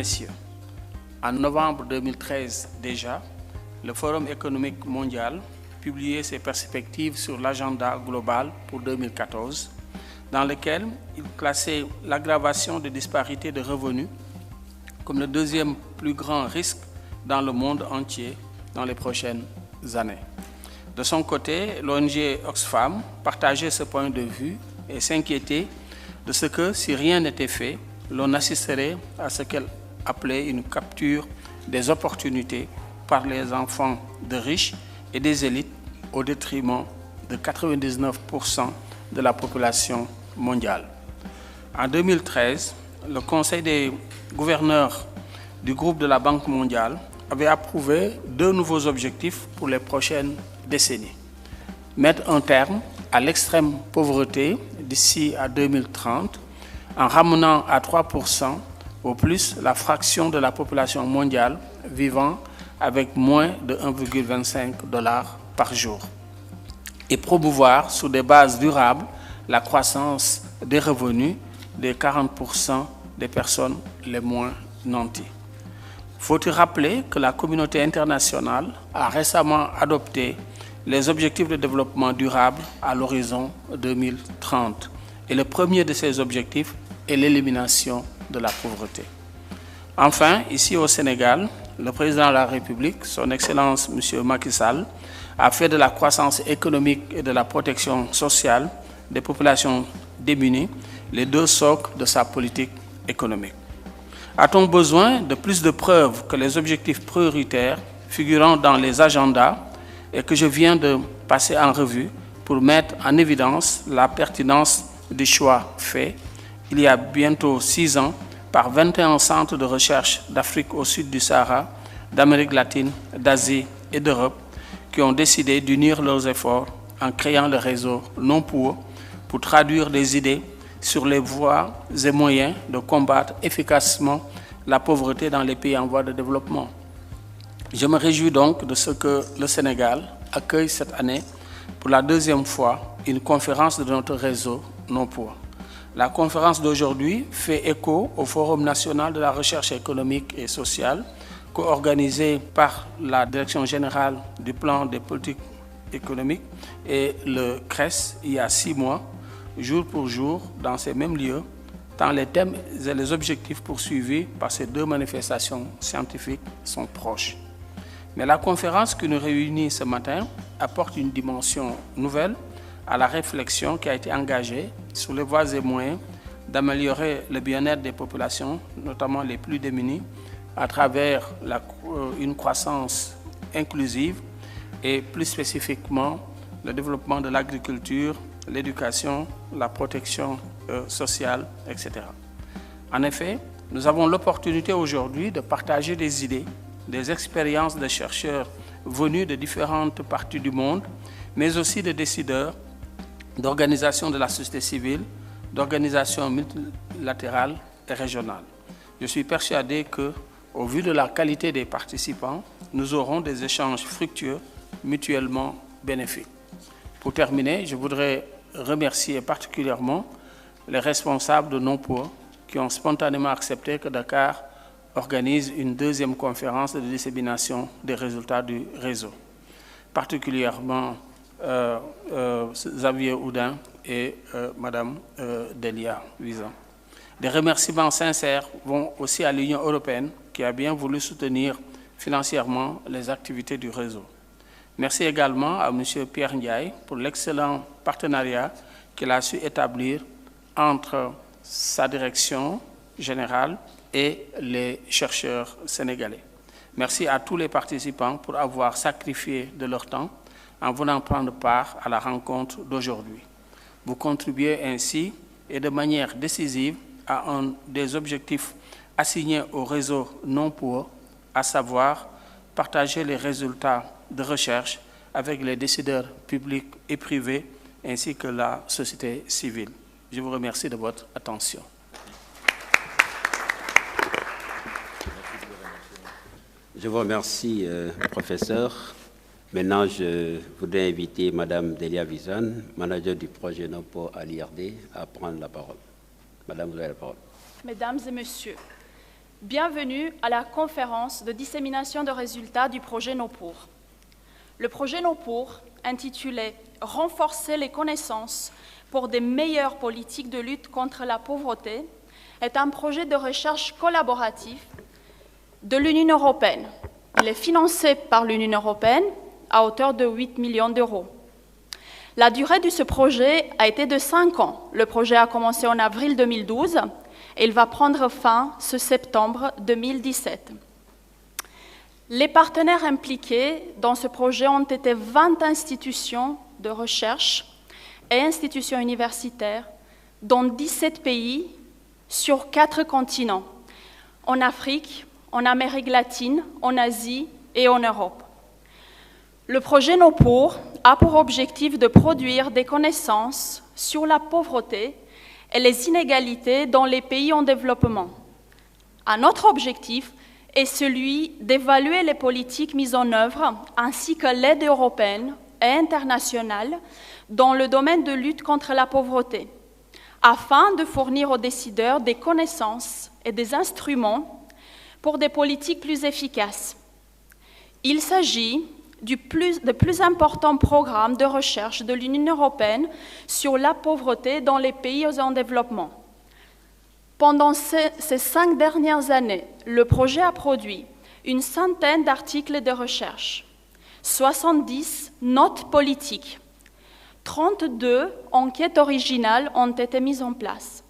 messieurs, en novembre 2013 déjà, le Forum économique mondial publiait ses perspectives sur l'agenda global pour 2014, dans lequel il classait l'aggravation des disparités de revenus comme le deuxième plus grand risque dans le monde entier dans les prochaines années. De son côté, l'ONG Oxfam partageait ce point de vue et s'inquiétait de ce que, si rien n'était fait, l'on assisterait à ce qu'elle appelait une capture des opportunités par les enfants de riches et des élites au détriment de 99% de la population mondiale. En 2013, le Conseil des gouverneurs du groupe de la Banque mondiale avait approuvé 2 nouveaux objectifs pour les prochaines décennies. Mettre un terme à l'extrême pauvreté d'ici à 2030 en ramenant à 3% au plus la fraction de la population mondiale vivant avec moins de 1,25 $ par jour et promouvoir sous des bases durables la croissance des revenus des 40% des personnes les moins nanties. Faut-il rappeler que la communauté internationale a récemment adopté les objectifs de développement durable à l'horizon 2030 et le premier de ces objectifs est l'élimination de la pauvreté. Enfin, ici au Sénégal, le président de la République, son Excellence M. Macky Sall, a fait de la croissance économique et de la protection sociale des populations démunies les 2 socles de sa politique économique. A-t-on besoin de plus de preuves que les objectifs prioritaires figurant dans les agendas et que je viens de passer en revue pour mettre en évidence la pertinence des choix faits il y a bientôt 6 ans par 21 centres de recherche d'Afrique au sud du Sahara, d'Amérique latine, d'Asie et d'Europe qui ont décidé d'unir leurs efforts en créant le réseau Non-Pour traduire des idées sur les voies et moyens de combattre efficacement la pauvreté dans les pays en voie de développement. Je me réjouis donc de ce que le Sénégal accueille cette année pour la 2e fois une conférence de notre réseau Non-Pour. La conférence d'aujourd'hui fait écho au Forum national de la recherche économique et sociale, co-organisé par la Direction générale du plan des politiques économiques et le CRES il y a 6 mois, jour pour jour, dans ces mêmes lieux, tant les thèmes et les objectifs poursuivis par ces 2 manifestations scientifiques sont proches. Mais la conférence qui nous réunit ce matin apporte une dimension nouvelle à la réflexion qui a été engagée sur les voies et moyens d'améliorer le bien-être des populations, notamment les plus démunies, à travers une croissance inclusive et plus spécifiquement le développement de l'agriculture, l'éducation, la protection sociale, etc. En effet, nous avons l'opportunité aujourd'hui de partager des idées, des expériences de chercheurs venus de différentes parties du monde, mais aussi de décideurs, d'organisations de la société civile, d'organisations multilatérales et régionales. Je suis persuadé que, au vu de la qualité des participants, nous aurons des échanges fructueux, mutuellement bénéfiques. Pour terminer, je voudrais remercier particulièrement les responsables de Non-Pour qui ont spontanément accepté que Dakar organise une 2e conférence de dissémination des résultats du réseau, particulièrement Xavier Oudin et Mme Delia Vizan. Des remerciements sincères vont aussi à l'Union européenne qui a bien voulu soutenir financièrement les activités du réseau. Merci également à M. Pierre Ndiaye pour l'excellent partenariat qu'il a su établir entre sa direction générale et les chercheurs sénégalais. Merci à tous les participants pour avoir sacrifié de leur temps en venant prendre part à la rencontre d'aujourd'hui. Vous contribuez ainsi et de manière décisive à un des objectifs assignés au réseau Non-Pour, à savoir partager les résultats de recherche avec les décideurs publics et privés ainsi que la société civile. Je vous remercie de votre attention. Je vous remercie, professeur. Maintenant, je voudrais inviter Mme Delia Vizan, manager du projet Non-Pour à l'IRD, à prendre la parole. Madame, vous avez la parole. Mesdames et messieurs, Bienvenue à la conférence de dissémination de résultats du projet NOPUR. Le projet NOPUR, intitulé « Renforcer les connaissances pour des meilleures politiques de lutte contre la pauvreté », est un projet de recherche collaboratif de l'Union européenne. Il est financé par l'Union européenne à hauteur de 8 millions d'euros. La durée de ce projet a été de 5 ans. Le projet a commencé en avril 2012 et il va prendre fin ce septembre 2017. Les partenaires impliqués dans ce projet ont été 20 institutions de recherche et institutions universitaires, dont 17 pays sur 4 continents, en Afrique, en Amérique latine, en Asie et en Europe. Le projet NOPUR a pour objectif de produire des connaissances sur la pauvreté et les inégalités dans les pays en développement. Un autre objectif est celui d'évaluer les politiques mises en œuvre ainsi que l'aide européenne et internationale dans le domaine de lutte contre la pauvreté, afin de fournir aux décideurs des connaissances et des instruments pour des politiques plus efficaces. Il s'agit du plus important programme de recherche de l'Union européenne sur la pauvreté dans les pays en développement. Pendant ces 5 dernières années, le projet a produit une centaine d'articles de recherche, 70 notes politiques, 32 enquêtes originales ont été mises en place,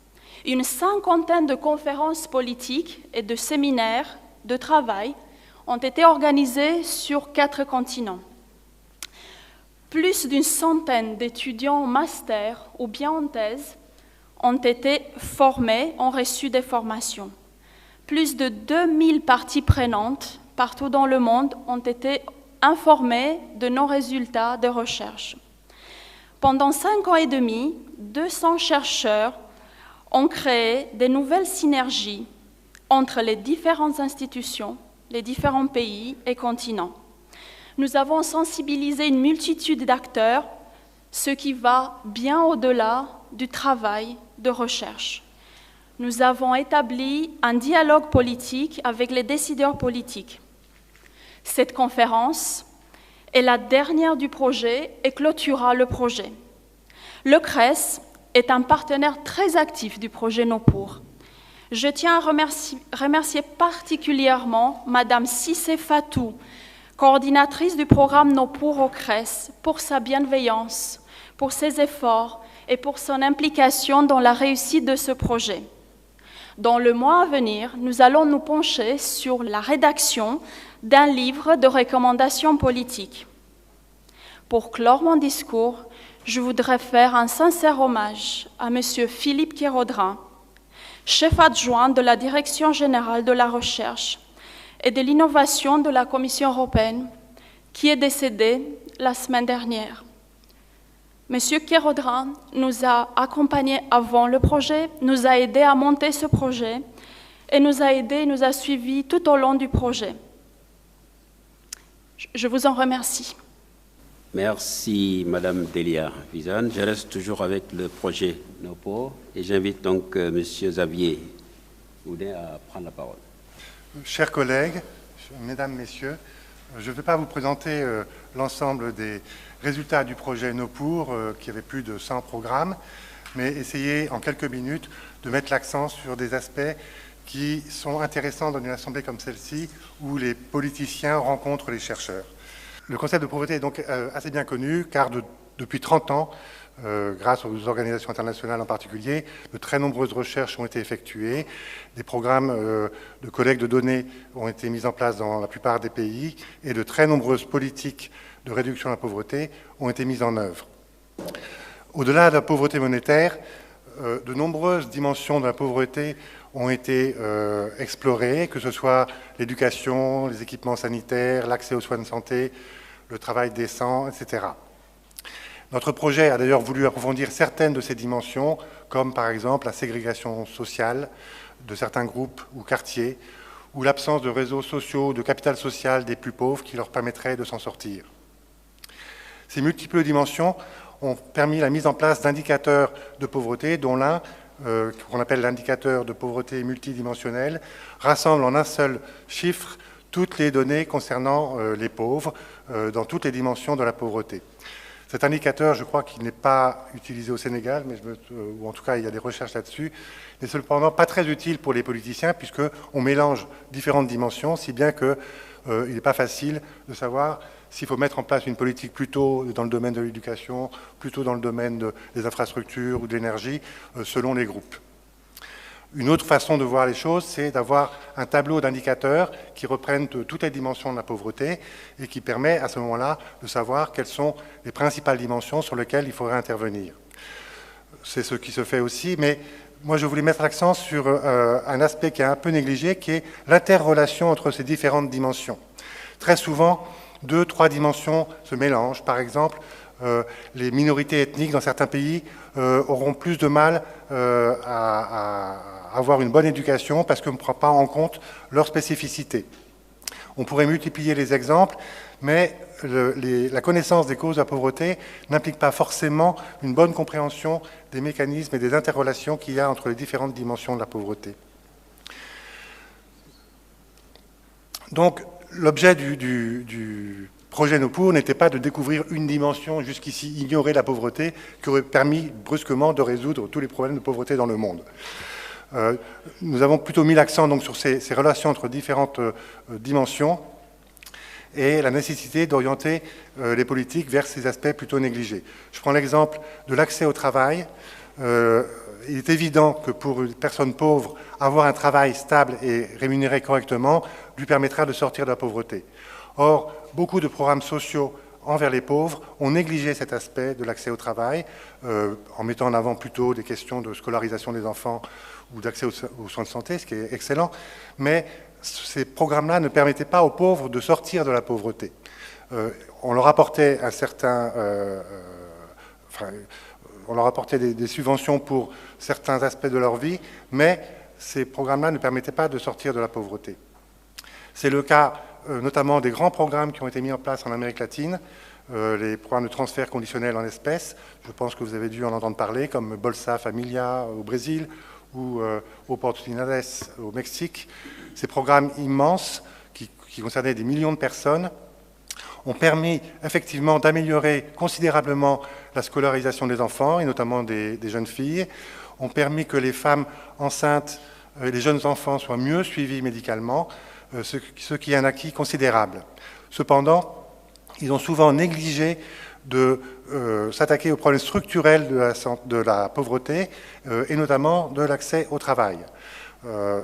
une 50aine de conférences politiques et de séminaires de travail ont été organisés sur 4 continents. Plus d'une centaine d'étudiants en master ou bien en thèse ont été formés, ont reçu des formations. Plus de 2000 parties prenantes partout dans le monde ont été informées de nos résultats de recherche. Pendant 5 ans et demi, 200 chercheurs ont créé de nouvelles synergies entre les différentes institutions, les différents pays et continents. Nous avons sensibilisé une multitude d'acteurs, ce qui va bien au-delà du travail de recherche. Nous avons établi un dialogue politique avec les décideurs politiques. Cette conférence est la dernière du projet et clôturera le projet. Le CRES est un partenaire très actif du projet NOPUR. Je tiens à remercier particulièrement Madame Cissé Fatou, coordinatrice du programme NOPUR au CRES, pour sa bienveillance, pour ses efforts et pour son implication dans la réussite de ce projet. Dans le mois à venir, nous allons nous pencher sur la rédaction d'un livre de recommandations politiques. Pour clore mon discours, je voudrais faire un sincère hommage à Monsieur Philippe Kérodrin, chef adjoint de la Direction générale de la recherche et de l'innovation de la Commission européenne, qui est décédé la semaine dernière. Monsieur Kérodrin nous a accompagnés avant le projet, nous a aidés à monter ce projet et nous a suivis tout au long du projet. Je vous en remercie. Merci, Madame Delia Vizan. Je reste toujours avec le projet NOPUR et j'invite donc Monsieur Xavier Houdin à prendre la parole. Chers collègues, Mesdames, Messieurs, je ne vais pas vous présenter l'ensemble des résultats du projet NOPUR, qui avait plus de 100 programmes, mais essayer en quelques minutes de mettre l'accent sur des aspects qui sont intéressants dans une assemblée comme celle-ci, où les politiciens rencontrent les chercheurs. Le concept de pauvreté est donc assez bien connu, car depuis 30 ans, grâce aux organisations internationales en particulier, de très nombreuses recherches ont été effectuées. Des programmes de collecte de données ont été mis en place dans la plupart des pays et de très nombreuses politiques de réduction de la pauvreté ont été mises en œuvre. Au-delà de la pauvreté monétaire, de nombreuses dimensions de la pauvreté ont été explorées, que ce soit l'éducation, les équipements sanitaires, l'accès aux soins de santé, le travail décent, etc. Notre projet a d'ailleurs voulu approfondir certaines de ces dimensions, comme par exemple la ségrégation sociale de certains groupes ou quartiers, ou l'absence de réseaux sociaux, de capital social des plus pauvres qui leur permettrait de s'en sortir. Ces multiples dimensions ont permis la mise en place d'indicateurs de pauvreté, dont l'un qu'on appelle l'indicateur de pauvreté multidimensionnel, rassemble en un seul chiffre toutes les données concernant les pauvres dans toutes les dimensions de la pauvreté. Cet indicateur, je crois qu'il n'est pas utilisé au Sénégal, ou en tout cas il y a des recherches là-dessus, n'est cependant pas très utile pour les politiciens puisqu'on mélange différentes dimensions, si bien qu'il n'est pas facile de savoir s'il faut mettre en place une politique plutôt dans le domaine de l'éducation, plutôt dans le domaine des infrastructures ou de l'énergie, selon les groupes. Une autre façon de voir les choses, c'est d'avoir un tableau d'indicateurs qui reprennent toutes les dimensions de la pauvreté et qui permet à ce moment-là de savoir quelles sont les principales dimensions sur lesquelles il faudrait intervenir. C'est ce qui se fait aussi, mais moi je voulais mettre l'accent sur un aspect qui est un peu négligé, qui est l'interrelation entre ces différentes dimensions. Très souvent, 2-3 dimensions se mélangent. Par exemple, les minorités ethniques dans certains pays auront plus de mal à avoir une bonne éducation parce qu'on ne prend pas en compte leurs spécificités. On pourrait multiplier les exemples, mais la connaissance des causes de la pauvreté n'implique pas forcément une bonne compréhension des mécanismes et des interrelations qu'il y a entre les différentes dimensions de la pauvreté. Donc, l'objet du projet No Poor n'était pas de découvrir une dimension jusqu'ici ignorée de la pauvreté qui aurait permis brusquement de résoudre tous les problèmes de pauvreté dans le monde. Nous avons plutôt mis l'accent donc sur ces relations entre différentes dimensions et la nécessité d'orienter les politiques vers ces aspects plutôt négligés. Je prends l'exemple de l'accès au travail. Il est évident que pour une personne pauvre, avoir un travail stable et rémunéré correctement lui permettra de sortir de la pauvreté. Or, beaucoup de programmes sociaux envers les pauvres ont négligé cet aspect de l'accès au travail, en mettant en avant plutôt des questions de scolarisation des enfants ou d'accès aux soins de santé, ce qui est excellent, mais ces programmes-là ne permettaient pas aux pauvres de sortir de la pauvreté. On leur apportait on leur apportait des subventions pour certains aspects de leur vie, mais ces programmes-là ne permettaient pas de sortir de la pauvreté. C'est le cas notamment des grands programmes qui ont été mis en place en Amérique latine, les programmes de transfert conditionnel en espèces, je pense que vous avez dû en entendre parler, comme Bolsa Familia au Brésil ou Oportunidades au Mexique. Ces programmes immenses qui concernaient des millions de personnes ont permis effectivement d'améliorer considérablement la scolarisation des enfants, et notamment des jeunes filles, ont permis que les femmes enceintes et les jeunes enfants soient mieux suivis médicalement, ce qui est un acquis considérable. Cependant, ils ont souvent négligé de s'attaquer aux problèmes structurels de la pauvreté et notamment de l'accès au travail.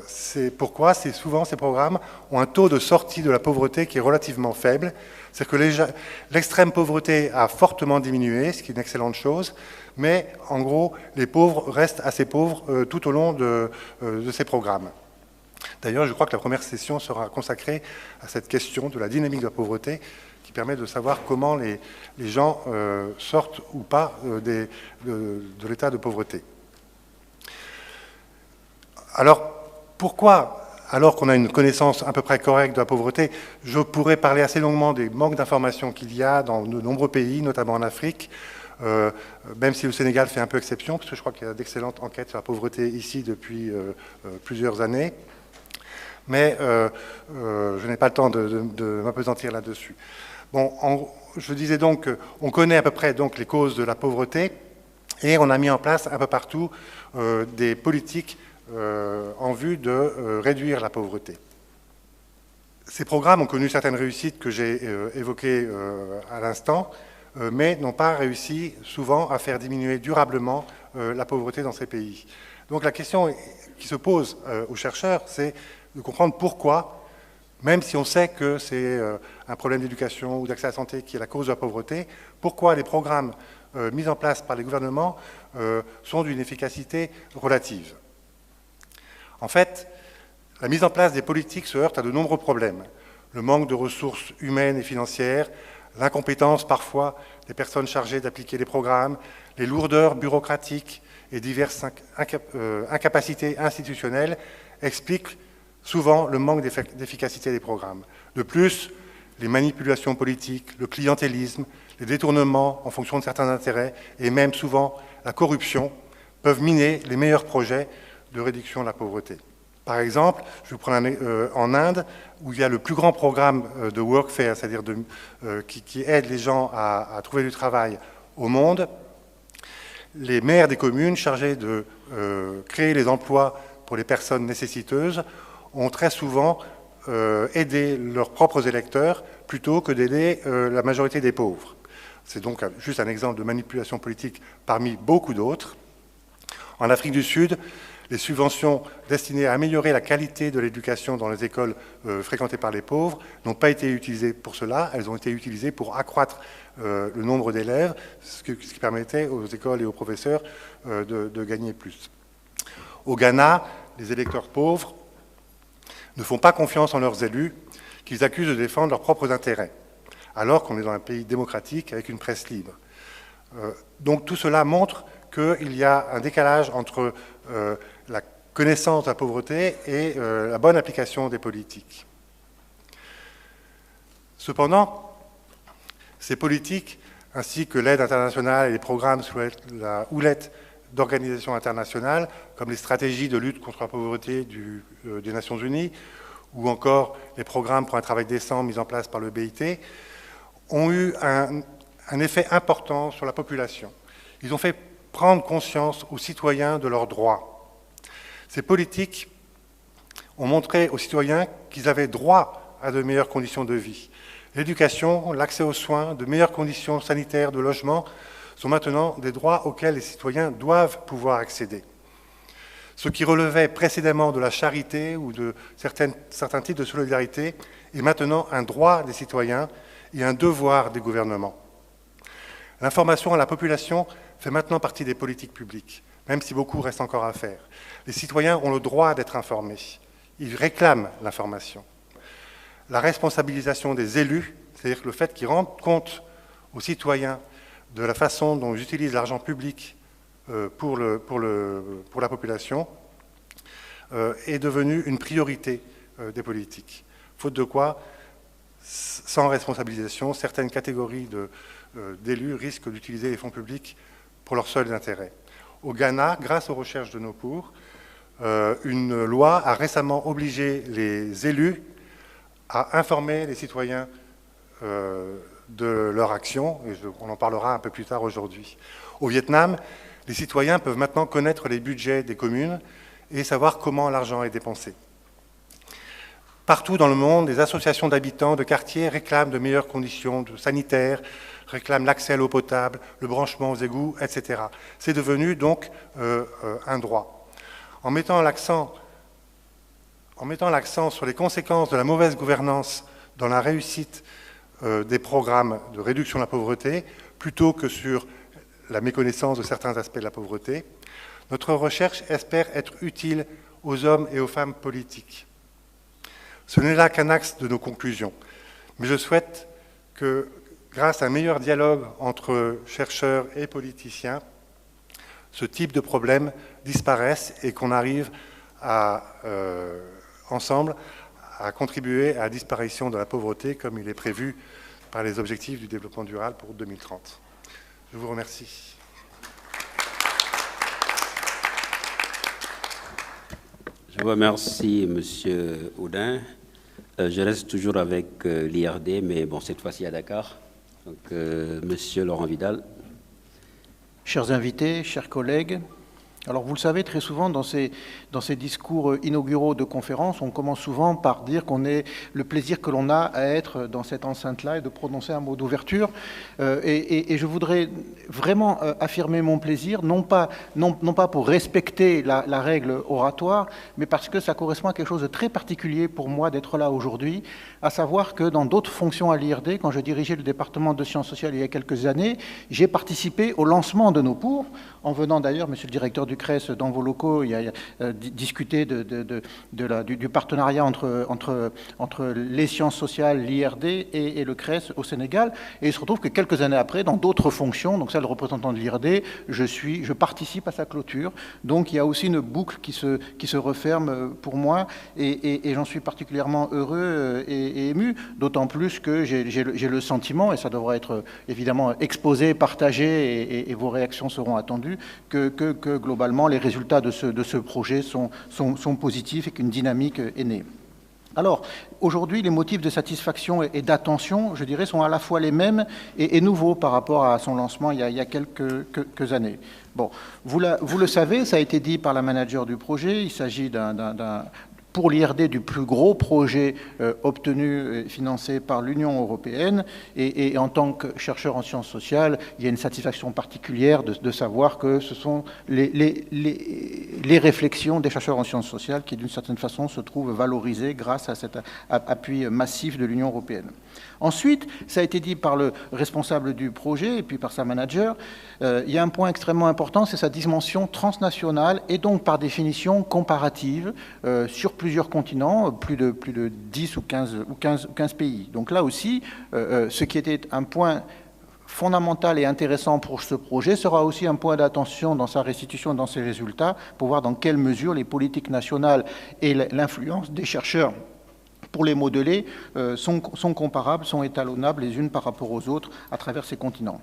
C'est pourquoi souvent ces programmes ont un taux de sortie de la pauvreté qui est relativement faible. C'est-à-dire que l'extrême pauvreté a fortement diminué, ce qui est une excellente chose, mais en gros, les pauvres restent assez pauvres tout au long de ces programmes. D'ailleurs, je crois que la première session sera consacrée à cette question de la dynamique de la pauvreté, qui permet de savoir comment les gens sortent ou pas de l'état de pauvreté. Alors, pourquoi, alors qu'on a une connaissance à peu près correcte de la pauvreté, je pourrais parler assez longuement des manques d'informations qu'il y a dans de nombreux pays, notamment en Afrique, même si le Sénégal fait un peu exception, parce que je crois qu'il y a d'excellentes enquêtes sur la pauvreté ici depuis plusieurs années. Mais je n'ai pas le temps de m'appesantir là-dessus. Bon, je disais donc qu'on connaît à peu près donc, les causes de la pauvreté et on a mis en place un peu partout des politiques en vue de réduire la pauvreté. Ces programmes ont connu certaines réussites que j'ai évoquées à l'instant, mais n'ont pas réussi souvent à faire diminuer durablement la pauvreté dans ces pays. Donc la question qui se pose aux chercheurs, c'est de comprendre pourquoi, même si on sait que c'est un problème d'éducation ou d'accès à la santé qui est la cause de la pauvreté, pourquoi les programmes mis en place par les gouvernements sont d'une efficacité relative. En fait, la mise en place des politiques se heurte à de nombreux problèmes. Le manque de ressources humaines et financières, l'incompétence parfois des personnes chargées d'appliquer les programmes, les lourdeurs bureaucratiques et diverses incapacités institutionnelles expliquent souvent le manque d'efficacité des programmes. De plus, les manipulations politiques, le clientélisme, les détournements en fonction de certains intérêts et même souvent la corruption peuvent miner les meilleurs projets de réduction de la pauvreté. Par exemple, je vous prends en Inde, où il y a le plus grand programme de workfare, c'est-à-dire qui aide les gens à trouver du travail au monde. Les maires des communes chargés de créer les emplois pour les personnes nécessiteuses ont très souvent aidé leurs propres électeurs plutôt que d'aider la majorité des pauvres. C'est donc juste un exemple de manipulation politique parmi beaucoup d'autres. En Afrique du Sud, les subventions destinées à améliorer la qualité de l'éducation dans les écoles fréquentées par les pauvres n'ont pas été utilisées pour cela, elles ont été utilisées pour accroître le nombre d'élèves, ce qui permettait aux écoles et aux professeurs de gagner plus. Au Ghana, les électeurs pauvres ne font pas confiance en leurs élus, qu'ils accusent de défendre leurs propres intérêts, alors qu'on est dans un pays démocratique avec une presse libre. Donc tout cela montre qu'il y a un décalage entre la connaissance de la pauvreté et la bonne application des politiques. Cependant, ces politiques, ainsi que l'aide internationale et les programmes sous la houlette d'organisations internationales, comme les stratégies de lutte contre la pauvreté des Nations Unies, ou encore les programmes pour un travail décent mis en place par le BIT, ont eu un effet important sur la population. Ils ont fait prendre conscience aux citoyens de leurs droits. Ces politiques ont montré aux citoyens qu'ils avaient droit à de meilleures conditions de vie. L'éducation, l'accès aux soins, de meilleures conditions sanitaires, de logement sont maintenant des droits auxquels les citoyens doivent pouvoir accéder. Ce qui relevait précédemment de la charité ou de certains types de solidarité est maintenant un droit des citoyens et un devoir des gouvernements. L'information à la population fait maintenant partie des politiques publiques, même si beaucoup reste encore à faire. Les citoyens ont le droit d'être informés. Ils réclament l'information. La responsabilisation des élus, c'est-à-dire le fait qu'ils rendent compte aux citoyens de la façon dont ils utilisent l'argent public pour la population, est devenue une priorité des politiques. Faute de quoi, sans responsabilisation, certaines catégories d'élus risquent d'utiliser les fonds publics pour leurs seuls intérêts. Au Ghana, grâce aux recherches de Nopour, une loi a récemment obligé les élus à informer les citoyens de leur action, et on en parlera un peu plus tard aujourd'hui. Au Vietnam, les citoyens peuvent maintenant connaître les budgets des communes et savoir comment l'argent est dépensé. Partout dans le monde, les associations d'habitants de quartiers réclament de meilleures conditions sanitaires, réclament l'accès à l'eau potable, le branchement aux égouts, etc. C'est devenu donc un droit. En mettant l'accent sur les conséquences de la mauvaise gouvernance dans la réussite des programmes de réduction de la pauvreté, plutôt que sur la méconnaissance de certains aspects de la pauvreté, notre recherche espère être utile aux hommes et aux femmes politiques. Ce n'est là qu'un axe de nos conclusions, mais je souhaite que, grâce à un meilleur dialogue entre chercheurs et politiciens, ce type de problème disparaisse et qu'on arrive ensemble à contribuer à la disparition de la pauvreté comme il est prévu par les objectifs du développement durable pour 2030. Je vous remercie. Je vous remercie, M. Oudin. Je reste toujours avec l'IRD, mais bon, cette fois-ci à Dakar. Donc, M. Laurent Vidal. Chers invités, chers collègues, alors vous le savez, très souvent dans ces discours inauguraux de conférences, on commence souvent par dire qu'on est le plaisir que l'on a à être dans cette enceinte-là et de prononcer un mot d'ouverture. Et je voudrais vraiment affirmer mon plaisir, non pas pour respecter la règle oratoire, mais parce que ça correspond à quelque chose de très particulier pour moi d'être là aujourd'hui, à savoir que dans d'autres fonctions à l'IRD, quand je dirigeais le département de sciences sociales il y a quelques années, j'ai participé au lancement de Nopour, en venant d'ailleurs, monsieur le directeur du CRES, dans vos locaux, il y a discuté du partenariat entre les sciences sociales, l'IRD et le CRES au Sénégal. Et il se retrouve que quelques années après, dans d'autres fonctions, donc celle de représentant de l'IRD, je participe à sa clôture. Donc il y a aussi une boucle qui se referme pour moi et j'en suis particulièrement heureux et ému, d'autant plus que j'ai le sentiment, et ça devra être évidemment exposé, partagé et vos réactions seront attendues, que globalement, globalement, les résultats de ce projet sont positifs et qu'une dynamique est née. Alors, aujourd'hui, les motifs de satisfaction et d'attention, je dirais, sont à la fois les mêmes et nouveaux par rapport à son lancement il y a quelques années. Bon, vous le savez, ça a été dit par la manager du projet, il s'agit pour l'IRD du plus gros projet obtenu et financé par l'Union européenne. Et en tant que chercheur en sciences sociales, il y a une satisfaction particulière de savoir que ce sont les réflexions des chercheurs en sciences sociales qui, d'une certaine façon, se trouvent valorisées grâce à cet appui massif de l'Union européenne. Ensuite, ça a été dit par le responsable du projet et puis par sa manager, il y a un point extrêmement important, c'est sa dimension transnationale et donc par définition comparative sur plusieurs continents, plus de 10 ou 15 pays. Donc là aussi, ce qui était un point fondamental et intéressant pour ce projet sera aussi un point d'attention dans sa restitution, dans ses résultats, pour voir dans quelle mesure les politiques nationales et l'influence des chercheurs pour les modeler sont comparables, sont étalonnables les unes par rapport aux autres à travers ces continents.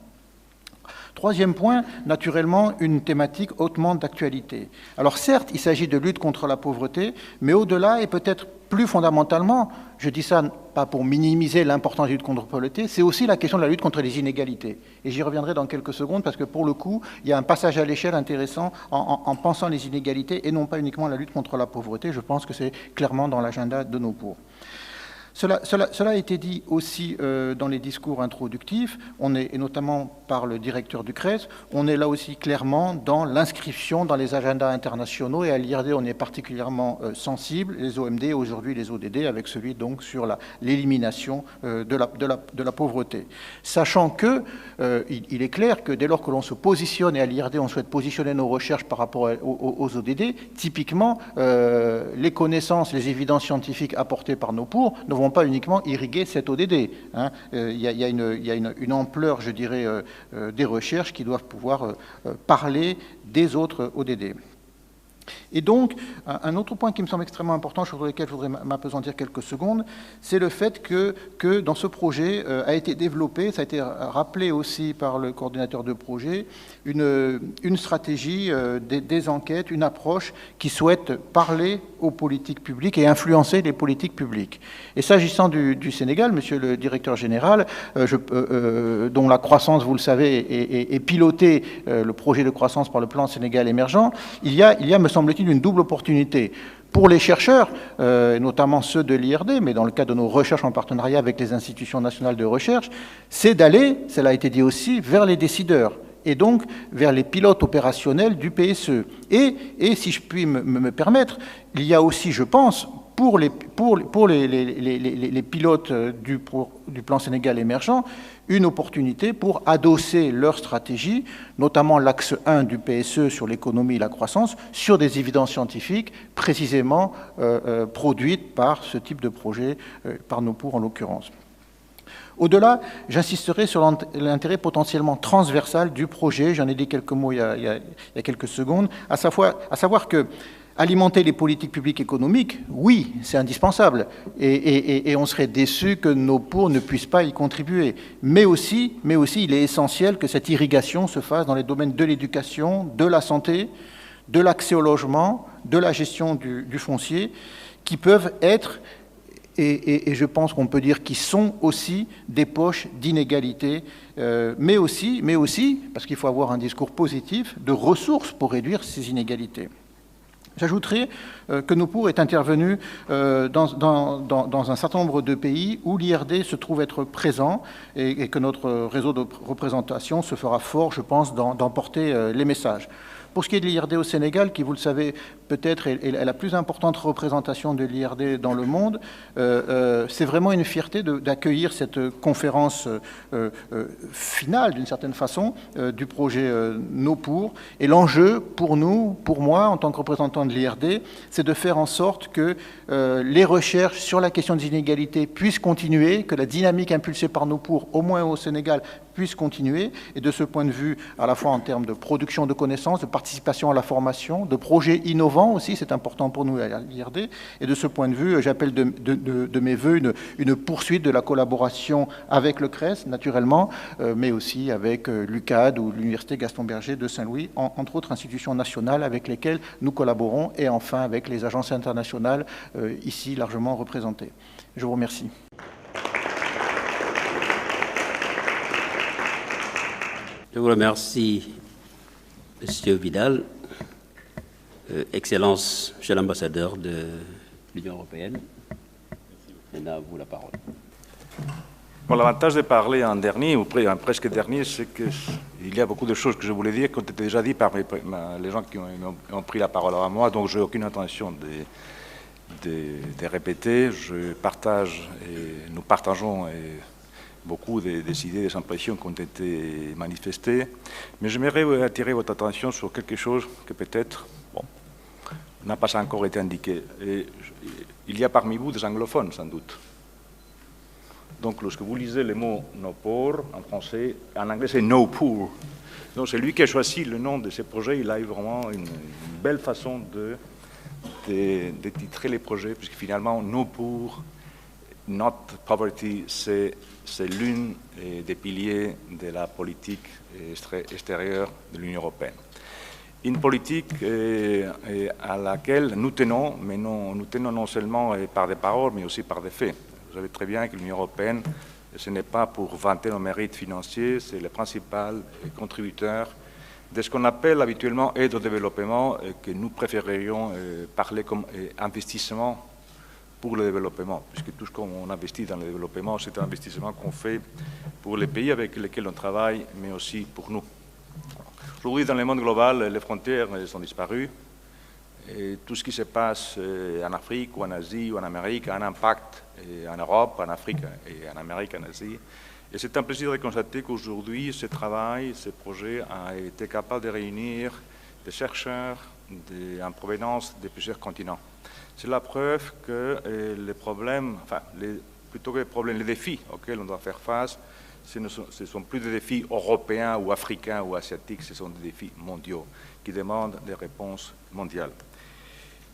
Troisième point, naturellement, une thématique hautement d'actualité. Alors certes, il s'agit de lutte contre la pauvreté, mais au-delà et peut-être plus fondamentalement, je dis ça pas pour minimiser l'importance de la lutte contre la pauvreté, c'est aussi la question de la lutte contre les inégalités. Et j'y reviendrai dans quelques secondes parce que pour le coup, il y a un passage à l'échelle intéressant en pensant les inégalités et non pas uniquement la lutte contre la pauvreté. Je pense que c'est clairement dans l'agenda de nos pour. Cela a été dit aussi dans les discours introductifs, et notamment par le directeur du CRES, on est là aussi clairement dans l'inscription dans les agendas internationaux et à l'IRD on est particulièrement sensible, les OMD, aujourd'hui les ODD, avec celui donc sur l'élimination de la pauvreté. Sachant que il est clair que dès lors que l'on se positionne, et à l'IRD on souhaite positionner nos recherches par rapport aux ODD, typiquement les connaissances, les évidences scientifiques apportées par nos pour ne vont pas uniquement irriguer cet ODD. Hein. Il y a une ampleur, je dirais, des recherches qui doivent pouvoir parler des autres ODD. Et donc, un autre point qui me semble extrêmement important, sur lequel je voudrais m'appesantir quelques secondes, c'est le fait que dans ce projet a été développé, ça a été rappelé aussi par le coordinateur de projet, une stratégie, des enquêtes, une approche qui souhaite parler aux politiques publiques et influencer les politiques publiques. Et s'agissant du Sénégal, monsieur le directeur général, dont la croissance, vous le savez, est pilotée, le projet de croissance par le plan Sénégal émergent, il y a, me semble-t-il, une double opportunité. Pour les chercheurs, notamment ceux de l'IRD, mais dans le cadre de nos recherches en partenariat avec les institutions nationales de recherche, c'est d'aller, cela a été dit aussi, vers les décideurs et donc vers les pilotes opérationnels du PSE. Et si je puis me permettre, il y a aussi, je pense, pour les pilotes du plan Sénégal émergent, une opportunité pour adosser leur stratégie, notamment l'axe 1 du PSE sur l'économie et la croissance, sur des évidences scientifiques précisément produites par ce type de projet, par nos pour en l'occurrence. Au-delà, j'insisterai sur l'intérêt potentiellement transversal du projet, j'en ai dit quelques mots il y a quelques secondes, à savoir que alimenter les politiques publiques économiques, oui, c'est indispensable, et on serait déçu que nos pour ne puissent pas y contribuer. Mais aussi, il est essentiel que cette irrigation se fasse dans les domaines de l'éducation, de la santé, de l'accès au logement, de la gestion du foncier, qui peuvent être, et je pense qu'on peut dire qu'ils sont aussi des poches d'inégalité, mais aussi, parce qu'il faut avoir un discours positif, de ressources pour réduire ces inégalités. J'ajouterai que nos pour est intervenu dans un certain nombre de pays où l'IRD se trouve être présent et que notre réseau de représentation se fera fort, je pense, d'emporter les messages. Pour ce qui est de l'IRD au Sénégal, qui, vous le savez, peut-être est la plus importante représentation de l'IRD dans le monde, c'est vraiment une fierté d'accueillir cette conférence finale, d'une certaine façon, du projet Nos pour. Et l'enjeu, pour nous, pour moi, en tant que représentant de l'IRD, c'est de faire en sorte que les recherches sur la question des inégalités puissent continuer, que la dynamique impulsée par Nos pour, au moins au Sénégal, puisse continuer. Et de ce point de vue, à la fois en termes de production de connaissances, de participation participation à la formation, de projets innovants aussi, c'est important pour nous à l'IRD. Et de ce point de vue, j'appelle de mes voeux une poursuite de la collaboration avec le CRES, naturellement, mais aussi avec l'UCAD ou l'Université Gaston Berger de Saint-Louis, entre autres institutions nationales avec lesquelles nous collaborons, et enfin avec les agences internationales ici largement représentées. Je vous remercie. Je vous remercie, Monsieur Vidal. Excellence, Monsieur l'ambassadeur de l'Union européenne. Maintenant, à vous la parole. Bon, l'avantage de parler en dernier, ou presque dernier, c'est qu'il y a beaucoup de choses que je voulais dire qui ont été déjà dites par les gens qui ont pris la parole avant moi, donc je n'ai aucune intention de répéter. Je partage, et nous partageons beaucoup des idées, des impressions qui ont été manifestées, mais j'aimerais attirer votre attention sur quelque chose que peut-être n'a pas encore été indiqué. Et il y a parmi vous des anglophones, sans doute. Donc, lorsque vous lisez le mot « no poor » en français, en anglais c'est « no poor ». Donc, c'est lui qui a choisi le nom de ce projet. Il a eu vraiment une belle façon de titrer les projets, puisque finalement, « no poor », « not poverty », c'est l'une des piliers de la politique extérieure de l'Union européenne. Une politique à laquelle nous tenons, mais nous tenons non seulement par des paroles, mais aussi par des faits. Vous savez très bien que l'Union européenne, ce n'est pas pour vanter nos mérites financiers, c'est le principal contributeur de ce qu'on appelle habituellement aide au développement, que nous préférerions parler comme investissement pour le développement, puisque tout ce qu'on investit dans le développement, c'est un investissement qu'on fait pour les pays avec lesquels on travaille, mais aussi pour nous. Aujourd'hui, dans le monde global, les frontières sont disparues. Et tout ce qui se passe en Afrique ou en Asie ou en Amérique a un impact en Europe, en Afrique et en Amérique, en Asie. Et c'est un plaisir de constater qu'aujourd'hui, ce travail, ce projet a été capable de réunir des chercheurs en provenance de plusieurs continents. C'est la preuve que les problèmes, enfin, plutôt que les problèmes, les défis auxquels on doit faire face, ce ne sont plus des défis européens ou africains ou asiatiques, ce sont des défis mondiaux qui demandent des réponses mondiales.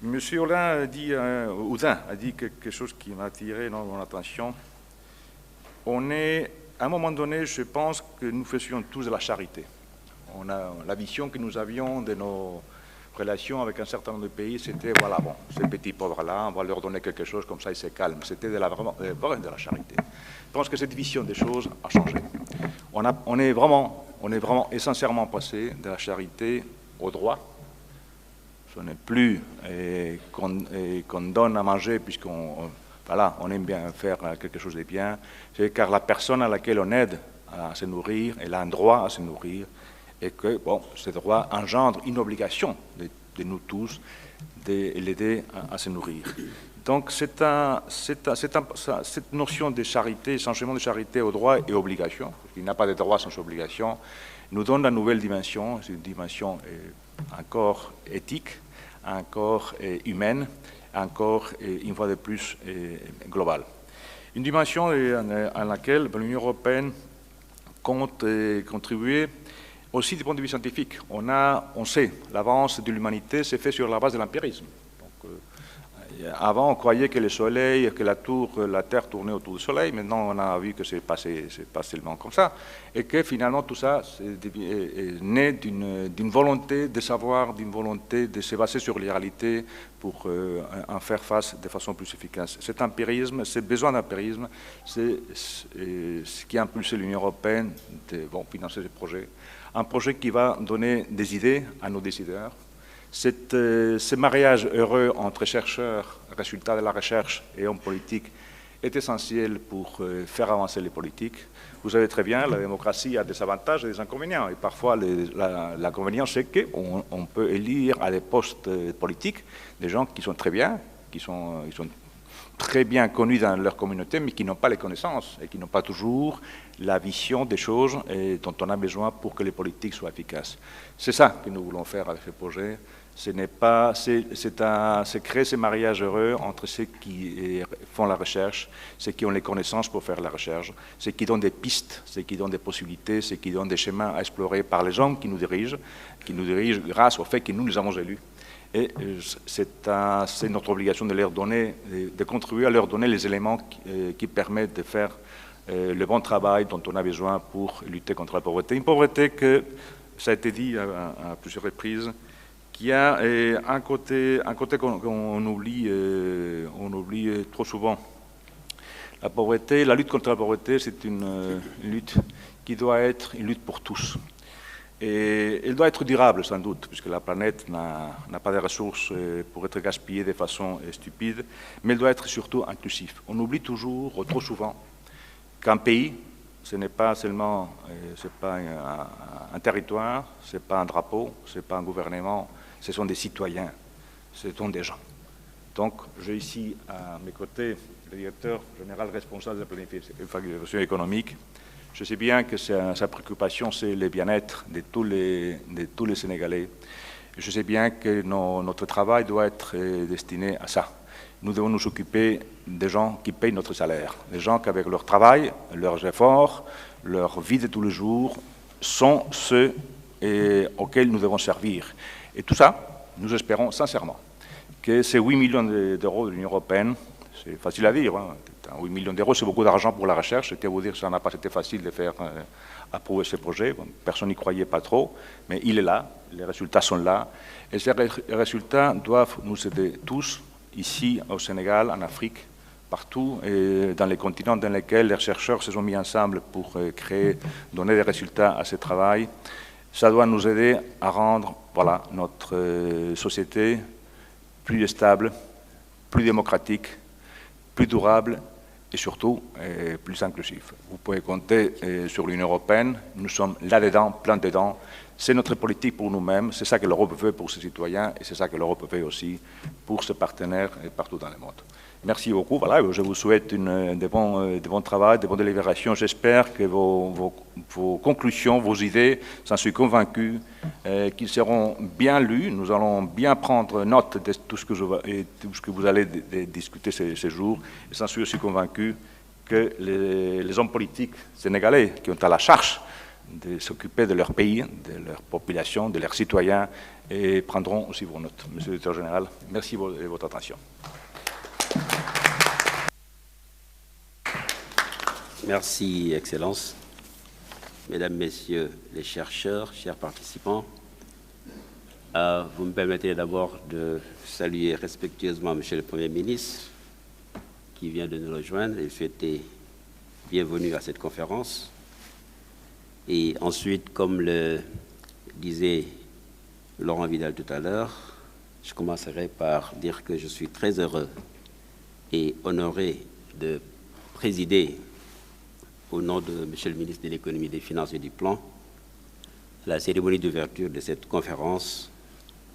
Monsieur Oudin a dit quelque chose qui m'a attiré mon attention. À un moment donné, je pense que nous faisions tous de la charité. On a la vision que nous avions de nos relations avec un certain nombre de pays, c'était, voilà, bon, ces petits pauvres-là, on va leur donner quelque chose, comme ça ils se calment. C'était vraiment de la charité. Je pense que cette vision des choses a changé. On est vraiment essentiellement passé de la charité au droit. Ce n'est plus qu'on donne à manger puisqu'on aime bien faire quelque chose de bien. C'est car la personne à laquelle on aide à se nourrir, elle a un droit à se nourrir, et que ce droit engendre une obligation de nous tous de l'aider à se nourrir. Donc cette notion de charité, changement de charité au droit et obligation, parce qu'il n'y a pas de droit sans obligation, nous donne une nouvelle dimension, c'est une dimension encore éthique, encore humaine, encore une fois de plus globale. Une dimension à laquelle l'Union européenne compte contribuer aussi du point de vue scientifique. On sait, l'avance de l'humanité s'est faite sur la base de l'empirisme. Avant, on croyait que le Soleil, que la Terre tournait autour du Soleil. Maintenant, on a vu que c'est pas seulement comme ça. Et que finalement, tout ça est né d'une volonté de savoir, d'une volonté de se baser sur les réalités pour en faire face de façon plus efficace. Cet empirisme, ce besoin d'empirisme, c'est ce qui a impulsé l'Union européenne de financer ce projet. Un projet qui va donner des idées à nos décideurs. Ce mariage heureux entre chercheurs, résultats de la recherche et hommes politiques est essentiel pour faire avancer les politiques. Vous savez très bien, la démocratie a des avantages et des inconvénients. Et parfois, l'inconvénient, c'est qu'on peut élire à des postes politiques des gens qui sont très bien, ils sont très bien connus dans leur communauté, mais qui n'ont pas les connaissances et qui n'ont pas toujours la vision des choses dont on a besoin pour que les politiques soient efficaces. C'est ça que nous voulons faire avec ce projet. C'est créer ces mariages heureux entre ceux qui font la recherche, ceux qui ont les connaissances pour faire la recherche, ceux qui donnent des pistes, ceux qui donnent des possibilités, ceux qui donnent des chemins à explorer par les hommes qui nous dirigent grâce au fait que nous les avons élus. Et c'est notre obligation de leur donner, de contribuer à leur donner les éléments qui permettent de faire le bon travail dont on a besoin pour lutter contre la pauvreté. Une pauvreté que, ça a été dit à plusieurs reprises, qui a un côté qu'on oublie trop souvent. La pauvreté, la lutte contre la pauvreté, c'est une lutte qui doit être une lutte pour tous. Et elle doit être durable, sans doute, puisque la planète n'a pas de ressources pour être gaspillée de façon stupide, mais elle doit être surtout inclusive. On oublie toujours, ou trop souvent, qu'un pays, ce n'est pas seulement un territoire, ce n'est pas un drapeau, ce n'est pas un gouvernement, ce sont des citoyens, ce sont des gens. Donc, j'ai ici à mes côtés le directeur général responsable de la planification économique. Je sais bien que sa préoccupation, c'est le bien-être de tous les Sénégalais. Je sais bien que notre travail doit être destiné à ça. Nous devons nous occuper des gens qui payent notre salaire, des gens qui, avec leur travail, leurs efforts, leur vie de tous les jours, sont ceux auxquels nous devons servir. Et tout ça, nous espérons sincèrement que ces 8 millions d'euros de l'Union européenne, c'est facile à dire, hein, 8 millions d'euros, c'est beaucoup d'argent pour la recherche. C'était vous dire que ça n'a pas été facile de faire approuver ce projet. Personne n'y croyait pas trop, mais il est là, les résultats sont là. Et ces résultats doivent nous aider tous, ici au Sénégal, en Afrique, partout, et dans les continents dans lesquels les chercheurs se sont mis ensemble pour donner des résultats à ce travail. Ça doit nous aider à rendre notre société plus stable, plus démocratique, plus durable et surtout plus inclusif. Vous pouvez compter sur l'Union européenne, nous sommes là-dedans, plein dedans. C'est notre politique pour nous-mêmes, c'est ça que l'Europe veut pour ses citoyens et c'est ça que l'Europe veut aussi pour ses partenaires partout dans le monde. Merci beaucoup, voilà, je vous souhaite de bons travail, de bonnes délibérations. J'espère que vos conclusions, vos idées, j'en suis convaincu, qu'ils seront bien lus. Nous allons bien prendre note de tout ce que vous allez discuter ces jours. Et j'en suis aussi convaincu que les hommes politiques sénégalais qui ont à la charge de s'occuper de leur pays, de leur population, de leurs citoyens, et prendront aussi vos notes. Monsieur le directeur général, merci de votre attention. Merci, Excellence. Mesdames, Messieurs les chercheurs, chers participants, vous me permettez d'abord de saluer respectueusement Monsieur le Premier ministre qui vient de nous rejoindre et souhaiter bienvenue à cette conférence. Et ensuite, comme le disait Laurent Vidal tout à l'heure, je commencerai par dire que je suis très heureux et honoré de présider au nom de Monsieur le ministre de l'Économie, des Finances et du Plan la cérémonie d'ouverture de cette conférence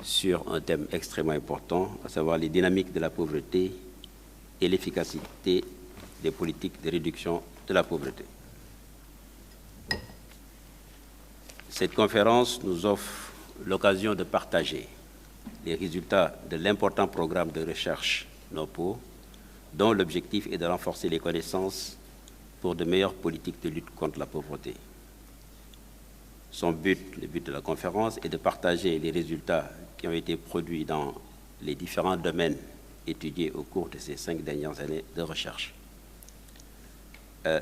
sur un thème extrêmement important, à savoir les dynamiques de la pauvreté et l'efficacité des politiques de réduction de la pauvreté. Cette conférence nous offre l'occasion de partager les résultats de l'important programme de recherche NOPO, dont l'objectif est de renforcer les connaissances pour de meilleures politiques de lutte contre la pauvreté. Son but, le but de la conférence, est de partager les résultats qui ont été produits dans les différents domaines étudiés au cours de ces 5 dernières années de recherche.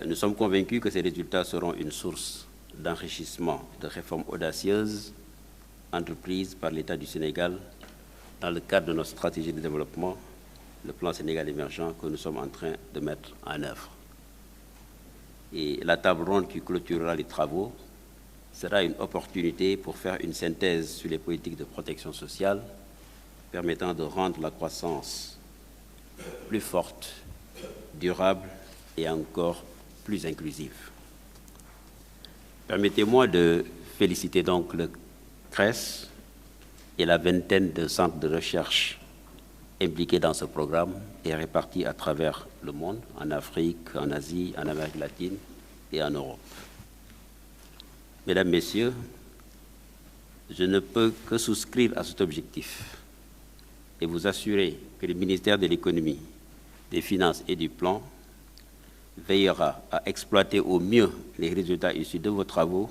Nous sommes convaincus que ces résultats seront une source d'enrichissement de réformes audacieuses entreprises par l'État du Sénégal dans le cadre de notre stratégie de développement, le plan Sénégal émergent que nous sommes en train de mettre en œuvre. Et la table ronde qui clôturera les travaux sera une opportunité pour faire une synthèse sur les politiques de protection sociale permettant de rendre la croissance plus forte, durable et encore plus inclusive. Permettez-moi de féliciter donc le CRES et la vingtaine de centres de recherche impliqués dans ce programme et répartis à travers le monde, en Afrique, en Asie, en Amérique latine et en Europe. Mesdames, Messieurs, Je ne peux que souscrire à cet objectif et vous assurer que le ministère de l'Économie, des Finances et du Plan veillera à exploiter au mieux les résultats issus de vos travaux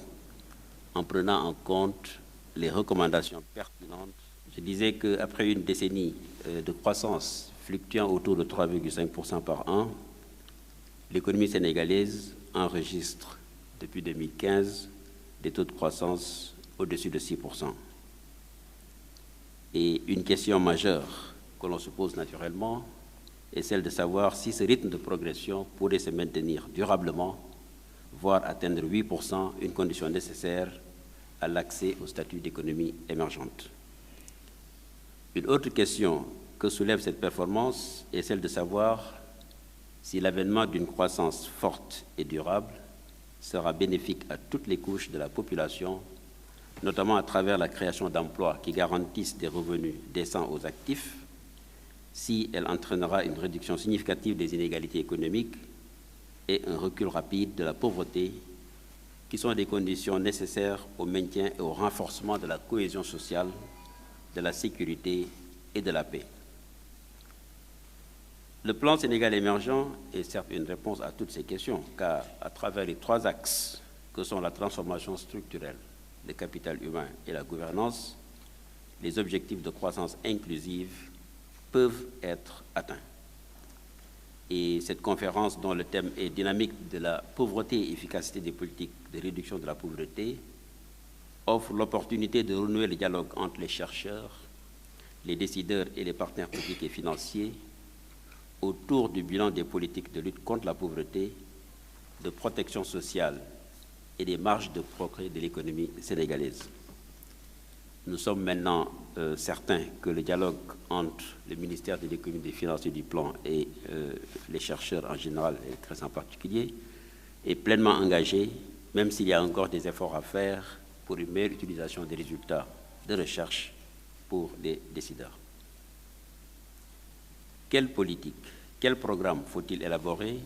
en prenant en compte les recommandations pertinentes. Je disais qu'après une décennie de croissance fluctuant autour de 3,5% par an, l'économie sénégalaise enregistre depuis 2015 des taux de croissance au-dessus de 6%. Et une question majeure que l'on se pose naturellement est celle de savoir si ce rythme de progression pourrait se maintenir durablement, voire atteindre 8%, une condition nécessaire à l'accès au statut d'économie émergente. Une autre question que soulève cette performance est celle de savoir si l'avènement d'une croissance forte et durable sera bénéfique à toutes les couches de la population, notamment à travers la création d'emplois qui garantissent des revenus décents aux actifs, si elle entraînera une réduction significative des inégalités économiques et un recul rapide de la pauvreté, qui sont des conditions nécessaires au maintien et au renforcement de la cohésion sociale, de la sécurité et de la paix. Le plan Sénégal émergent est certes une réponse à toutes ces questions, car à travers les 3 axes que sont la transformation structurelle, le capital humain et la gouvernance, les objectifs de croissance inclusive peuvent être atteints. Et cette conférence, dont le thème est dynamique de la pauvreté et efficacité des politiques de réduction de la pauvreté, offre l'opportunité de renouer le dialogue entre les chercheurs, les décideurs et les partenaires publics et financiers autour du bilan des politiques de lutte contre la pauvreté, de protection sociale et des marges de progrès de l'économie sénégalaise. Nous sommes maintenant certains que le dialogue entre le ministère de l'Économie, des Finances et du Plan et les chercheurs en général, et très en particulier, est pleinement engagé, même s'il y a encore des efforts à faire pour une meilleure utilisation des résultats de recherche pour les décideurs. Quelle politique, quel programme faut-il élaborer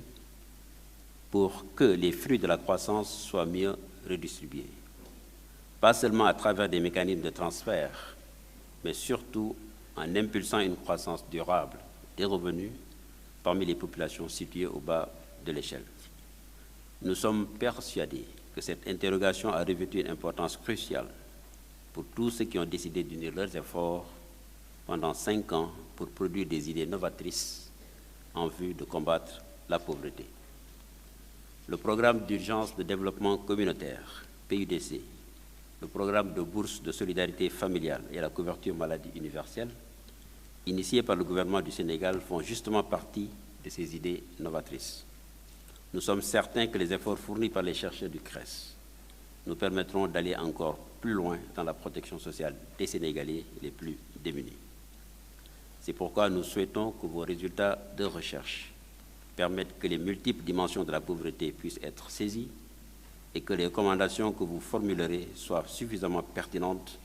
pour que les fruits de la croissance soient mieux redistribués? Pas seulement à travers des mécanismes de transfert, mais surtout en impulsant une croissance durable des revenus parmi les populations situées au bas de l'échelle. Nous sommes persuadés que cette interrogation a revêtu une importance cruciale pour tous ceux qui ont décidé d'unir leurs efforts pendant 5 ans pour produire des idées novatrices en vue de combattre la pauvreté. Le programme d'urgence de développement communautaire, PUDC, le programme de bourse de solidarité familiale et la couverture maladie universelle, initiés par le gouvernement du Sénégal, font justement partie de ces idées novatrices. Nous sommes certains que les efforts fournis par les chercheurs du CRES nous permettront d'aller encore plus loin dans la protection sociale des Sénégalais les plus démunis. C'est pourquoi nous souhaitons que vos résultats de recherche permettent que les multiples dimensions de la pauvreté puissent être saisies et que les recommandations que vous formulerez soient suffisamment pertinentes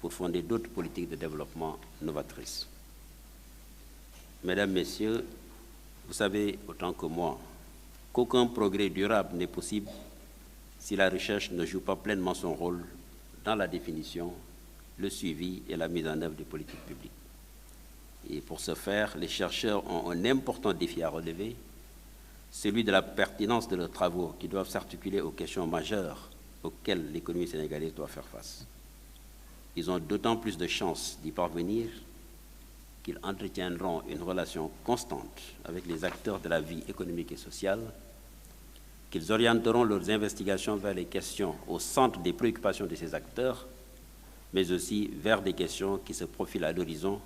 pour fonder d'autres politiques de développement novatrices. Mesdames, Messieurs, vous savez autant que moi qu'aucun progrès durable n'est possible si la recherche ne joue pas pleinement son rôle dans la définition, le suivi et la mise en œuvre des politiques publiques. Et pour ce faire, les chercheurs ont un important défi à relever, celui de la pertinence de leurs travaux qui doivent s'articuler aux questions majeures auxquelles l'économie sénégalaise doit faire face. Ils ont d'autant plus de chances d'y parvenir qu'ils entretiendront une relation constante avec les acteurs de la vie économique et sociale, qu'ils orienteront leurs investigations vers les questions au centre des préoccupations de ces acteurs, mais aussi vers des questions qui se profilent à l'horizon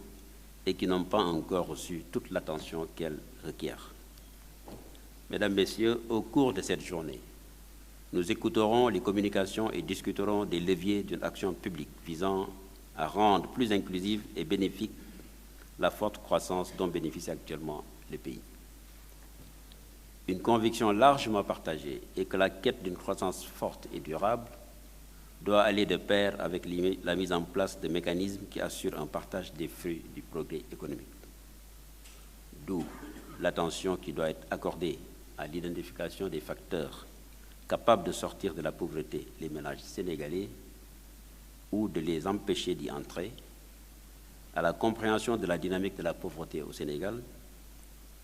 et qui n'ont pas encore reçu toute l'attention qu'elles requièrent. Mesdames, Messieurs, au cours de cette journée, nous écouterons les communications et discuterons des leviers d'une action publique visant à rendre plus inclusive et bénéfique la forte croissance dont bénéficie actuellement le pays. Une conviction largement partagée est que la quête d'une croissance forte et durable doit aller de pair avec la mise en place de mécanismes qui assurent un partage des fruits du progrès économique. D'où l'attention qui doit être accordée à l'identification des facteurs capables de sortir de la pauvreté les ménages sénégalais, ou de les empêcher d'y entrer, à la compréhension de la dynamique de la pauvreté au Sénégal,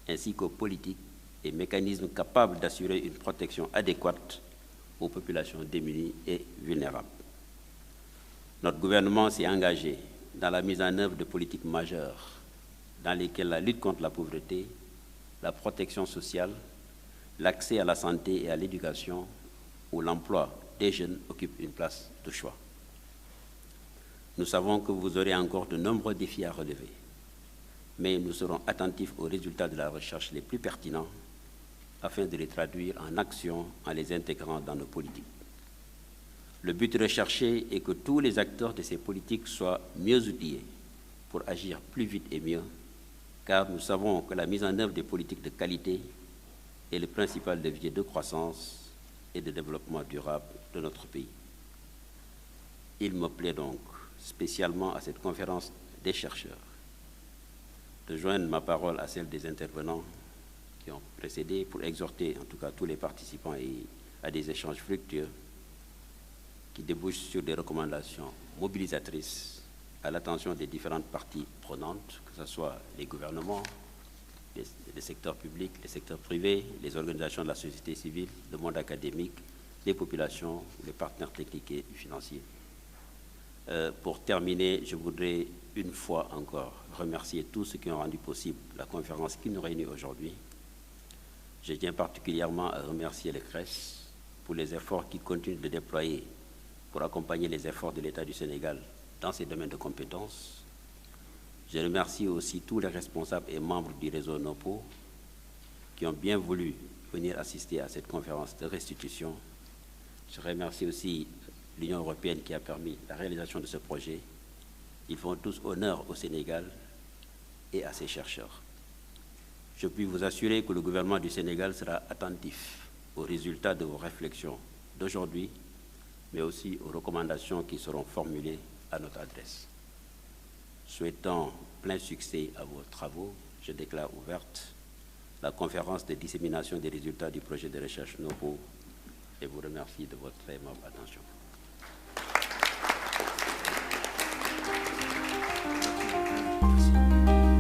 ainsi qu'aux politiques et mécanismes capables d'assurer une protection adéquate aux populations démunies et vulnérables. Notre gouvernement s'est engagé dans la mise en œuvre de politiques majeures dans lesquelles la lutte contre la pauvreté, la protection sociale, l'accès à la santé et à l'éducation ou l'emploi des jeunes occupent une place de choix. Nous savons que vous aurez encore de nombreux défis à relever, mais nous serons attentifs aux résultats de la recherche les plus pertinents afin de les traduire en actions en les intégrant dans nos politiques. Le but recherché est que tous les acteurs de ces politiques soient mieux outillés pour agir plus vite et mieux, car nous savons que la mise en œuvre des politiques de qualité est le principal levier de croissance et de développement durable de notre pays. Il me plaît donc, spécialement à cette conférence des chercheurs, de joindre ma parole à celle des intervenants qui ont précédé pour exhorter en tout cas tous les participants à des échanges fructueux qui débouchent sur des recommandations mobilisatrices à l'attention des différentes parties prenantes, que ce soit les gouvernements, les secteurs publics, les secteurs privés, les organisations de la société civile, le monde académique, les populations, les partenaires techniques et financiers. Pour terminer, je voudrais une fois encore remercier tous ceux qui ont rendu possible la conférence qui nous réunit aujourd'hui. Je tiens particulièrement à remercier le CRES pour les efforts qu'ils continuent de déployer pour accompagner les efforts de l'État du Sénégal dans ces domaines de compétences. Je remercie aussi tous les responsables et membres du réseau NOPO qui ont bien voulu venir assister à cette conférence de restitution. Je remercie aussi l'Union européenne qui a permis la réalisation de ce projet. Ils font tous honneur au Sénégal et à ses chercheurs. Je puis vous assurer que le gouvernement du Sénégal sera attentif aux résultats de vos réflexions d'aujourd'hui, mais aussi aux recommandations qui seront formulées à notre adresse. Souhaitant plein succès à vos travaux, je déclare ouverte la conférence de dissémination des résultats du projet de recherche NOPO et vous remercie de votre très aimable attention. Merci.